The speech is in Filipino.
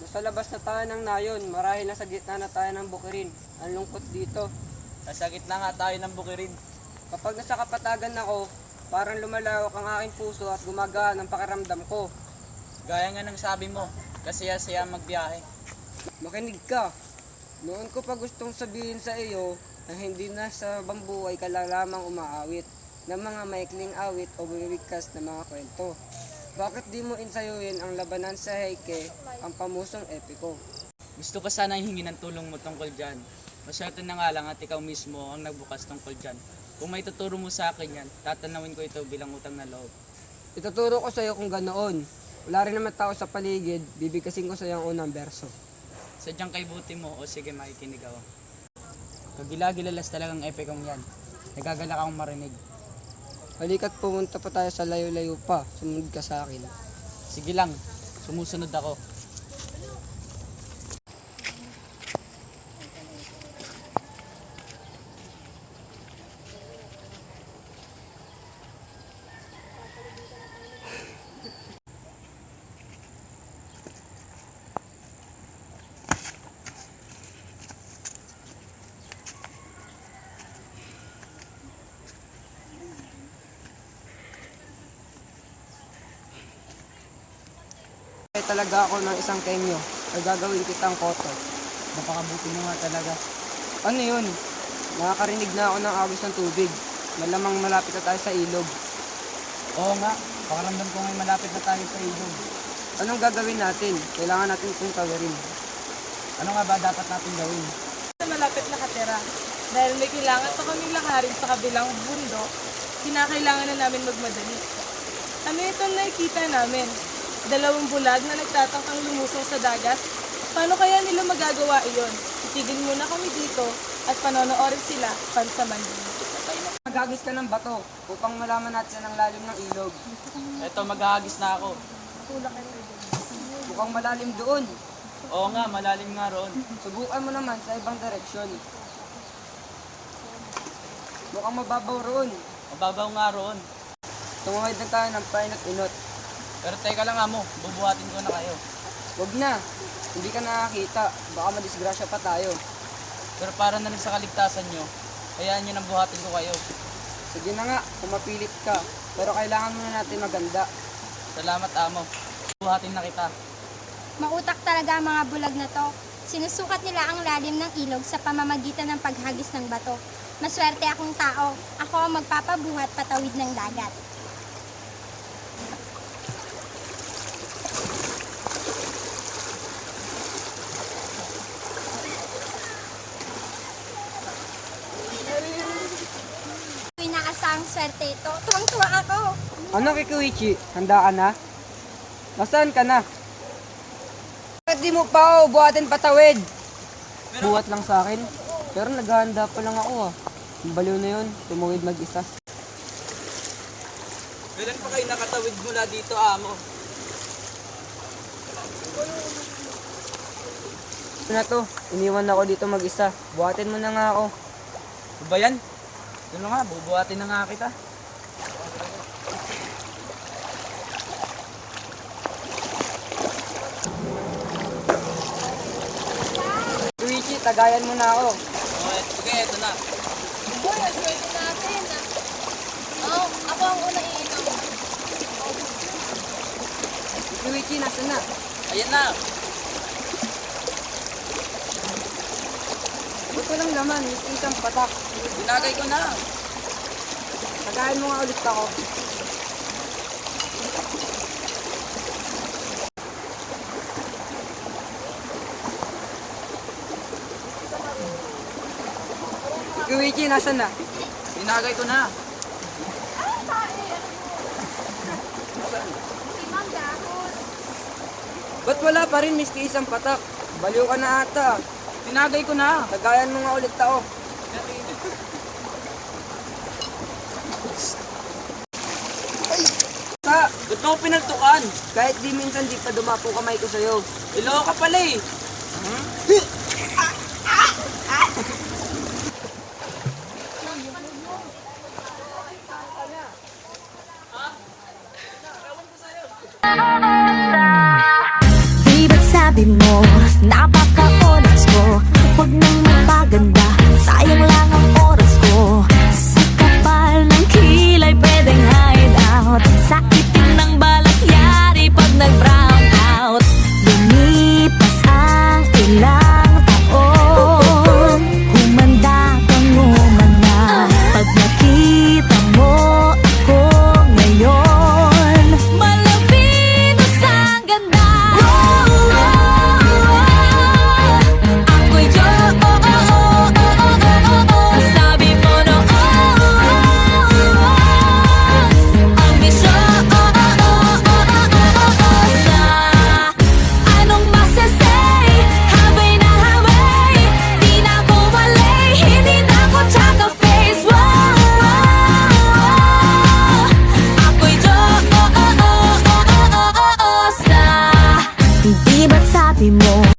Nasa labas na tayo ng nayon, marahil nasa gitna na tayo ng bukirin. Ang lungkot dito. Nasa gitna nga tayo ng bukirin. Kapag nasa kapatagan ako, parang lumalawak ang aking puso at gumagaan ang pakiramdam ko. Gaya nga ng sabi mo, kasaya-saya magbiyahe. Makinig ka. Noon ko pa gustong sabihin sa iyo na hindi na sa bambuhay ka lang lamang umaawit ng mga maikling awit o bumibigkas na mga kwento. Bakit di mo insayuin ang labanan sa Heike, ang pamusong epiko? Gusto ko sana hingi ng tulong mo tungkol dyan. Maswerte na nga lang at ikaw mismo ang nagbukas tungkol dyan. Kung may tuturo mo sa akin yan, tatanawin ko ito bilang utang na loob. Ituturo ko sa iyo kung ganoon. Wala rin naman tao sa paligid, bibigkasin ko sa iyo ang unang berso. Sadyang kay buti mo o sige makikinig ako. Kagila-gilalas talagang epikong yan. Nagagalak akong marinig. Halika't pumunta pa tayo sa layo-layo pa. Sumunod ka sa akin. Sige lang, sumusunod ako. Talaga ako ng isang kenyo ay gagawin kitang koto. Napakabuti mo nga talaga. Ano yun? Nakakarinig na ako ng agos ng tubig. Malamang malapit na tayo sa ilog. Oo nga, pakaramdam ko ngayon malapit na tayo sa ilog. Anong gagawin natin? Kailangan natin itong tawirin. Ano nga ba dapat natin gawin? Malapit na katira. Dahil may kailangan pa kaming lakarin sa kabilang bundok, kinakailangan na namin magmadali. Ano itong nakikita namin? Dalawang bulag na nagtatangkang lumusong sa dagat. Paano kaya nila magagawa iyon? Itigil muna kami dito at panonoorin sila pansamantala. Maghagis ka ng bato upang malaman natin ang lalim ng ilog. Eto, maghahagis na ako. Mukhang malalim doon. Oo nga, malalim nga roon. Subukan mo naman sa ibang direksyon. Mukhang mababaw roon. Mababaw nga roon. Tumawid na tayo ng painot inot. Pero teka lang amo, bubuhatin ko na kayo. Huwag na. Hindi ka nakakita. Baka madisgrasya pa tayo. Pero para na rin sa kaligtasan nyo, hayaan nyo nang buhatin ko kayo. Sige na nga, kung mapilit ka. Pero kailangan muna natin maganda. Salamat amo. Buhatin na kita. Mautak talaga ang mga bulag na to. Sinusukat nila ang lalim ng ilog sa pamamagitan ng paghagis ng bato. Maswerte akong tao. Ako ang magpapabuhat patawid ng dagat. Inaasahang swerte ito. Tuwang-tuwa ako. Ano Kikuichi? Handa ka na? Nasaan ka na? Bakit di mo pa ako buhatin patawid? Buhat lang sa akin. Pero naghahanda pa lang ako ah. Ang baliw na yun, tumawid mag-isa. Kailan pa kayo nakatawid mula dito amo? Ano na to? Iniwan ako dito mag-isa. Buhatin mo na nga ako. Ano ba yan? Ano nga, bubuhatin na nga kita. Kikuichi, tagayan mo na ako. Okay, sige, eto na. Boy, swerte natin. Oo, ako ang unang iinom. Kikuichi, nasa na? Ayan na. Ba't walang laman? Isang patak. Binagay ko na. Tagayan mo nga ulit ako. Kikuichi, nasa na? Binagay ko na. Ba't wala pa rin miski isang patak? Baliw ka na ata. Binagay ko na. Tagayan mo nga ulit ako. Sa, Ba't mo pinagtukan? kahit di minsan di pa dumapo kamay ko sa'yo. Iloko ka pala eh. Di ba't sabi sabi mo, napaka-onyx ko. Huwag nang magpaganda, sayang lang ang oras ko. Sa kapal ng kilay pwedeng hide out, sa itim ng balat yari pag nag-brown out. Lumipas ang ilang taon, humanda kang umanda. Pag nakita mo ako ngayon, malapinos ang ganda. Ako'y sabi mo noon, ambisyosa. Anong masasay? Habay na habay, di na ako malay, hindi na ako tsaka face. Ako'y Diyosa. Di ba't sabi mo